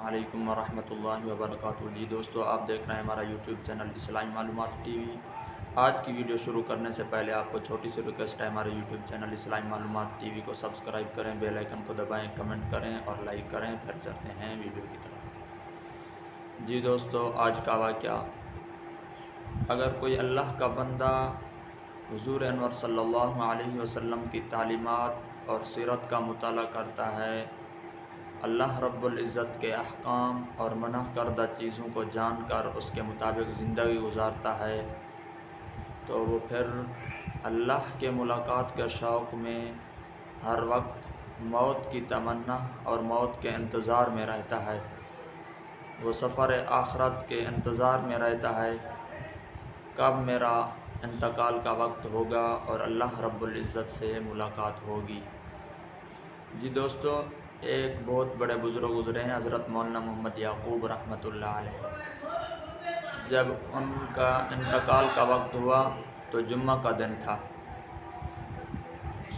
علیکم ورحمۃ اللہ وبرکاتہ۔ جی دوستو، آپ دیکھ رہے ہیں ہمارا یوٹیوب چینل اسلامی معلومات ٹی وی۔ آج کی ویڈیو شروع کرنے سے پہلے آپ کو چھوٹی سی ریکویسٹ ہے، ہمارے یوٹیوب چینل اسلامی معلومات ٹی وی کو سبسکرائب کریں، بیل آئیکن کو دبائیں، کمنٹ کریں اور لائک کریں۔ پھر چلتے ہیں ویڈیو کی طرف۔ جی دوستو، آج کا واقعہ: اگر کوئی اللہ کا بندہ حضور انور صلی اللہ علیہ وسلم کی تعلیمات اور سیرت کا مطالعہ کرتا ہے، اللہ رب العزت کے احکام اور منع کردہ چیزوں کو جان کر اس کے مطابق زندگی گزارتا ہے، تو وہ پھر اللہ کے ملاقات کے شوق میں ہر وقت موت کی تمنا اور موت کے انتظار میں رہتا ہے۔ وہ سفر آخرت کے انتظار میں رہتا ہے، کب میرا انتقال کا وقت ہوگا اور اللہ رب العزت سے ملاقات ہوگی۔ جی دوستو، ایک بہت بڑے بزرگ گزرے ہیں، حضرت مولانا محمد یعقوب رحمۃ اللہ علیہ۔ جب ان کا انتقال کا وقت ہوا تو جمعہ کا دن تھا۔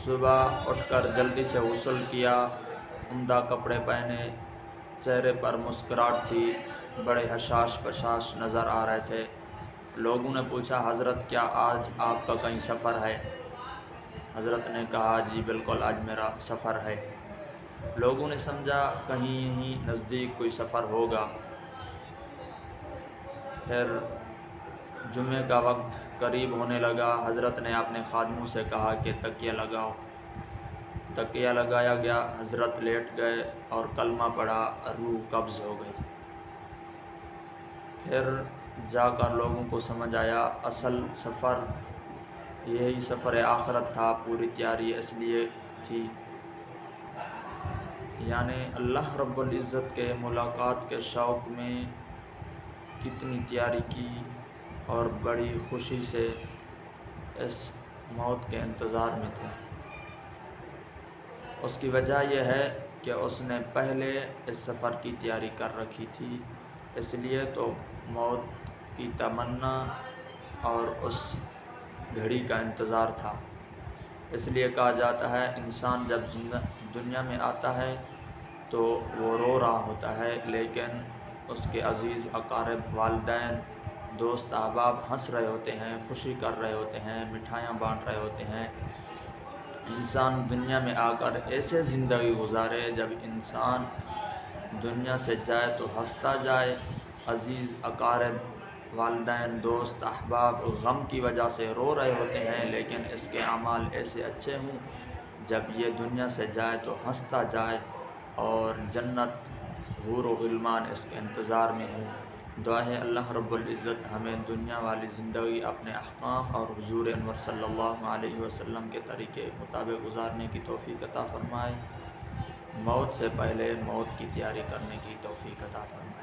صبح اٹھ کر جلدی سے غسل کیا، عمدہ کپڑے پہنے، چہرے پر مسکراہٹ تھی، بڑے حشاش بشاش نظر آ رہے تھے۔ لوگوں نے پوچھا، حضرت کیا آج آپ کا کہیں سفر ہے؟ حضرت نے کہا، جی بالکل، آج میرا سفر ہے۔ لوگوں نے سمجھا کہیں یہیں نزدیک کوئی سفر ہوگا۔ پھر جمعے کا وقت قریب ہونے لگا۔ حضرت نے اپنے خادموں سے کہا کہ تکیہ لگاؤ۔ تکیہ لگایا گیا، حضرت لیٹ گئے اور کلمہ پڑھا، روح قبض ہو گئی۔ پھر جا کر لوگوں کو سمجھ آیا اصل سفر یہی سفر آخرت تھا، پوری تیاری اس لیے تھی، یعنی اللہ رب العزت کے ملاقات کے شوق میں کتنی تیاری کی اور بڑی خوشی سے اس موت کے انتظار میں تھے۔ اس کی وجہ یہ ہے کہ اس نے پہلے اس سفر کی تیاری کر رکھی تھی، اس لیے تو موت کی تمنا اور اس گھڑی کا انتظار تھا۔ اس لیے کہا جاتا ہے انسان جب دنیا میں آتا ہے تو وہ رو رہا ہوتا ہے، لیکن اس کے عزیز اقارب، والدین، دوست احباب ہنس رہے ہوتے ہیں، خوشی کر رہے ہوتے ہیں، مٹھائیاں بانٹ رہے ہوتے ہیں۔ انسان دنیا میں آ کر ایسے زندگی گزارے، جب انسان دنیا سے جائے تو ہنستا جائے، عزیز اقارب، والدین، دوست احباب غم کی وجہ سے رو رہے ہوتے ہیں، لیکن اس کے اعمال ایسے اچھے ہوں جب یہ دنیا سے جائے تو ہنستا جائے اور جنت، حور و غلمان اس کے انتظار میں ہوں۔ دعا ہے اللہ رب العزت ہمیں دنیا والی زندگی اپنے احکام اور حضور انور صلی اللہ علیہ وسلم کے طریقے مطابق گزارنے کی توفیق عطا فرمائے، موت سے پہلے موت کی تیاری کرنے کی توفیق عطا فرمائے۔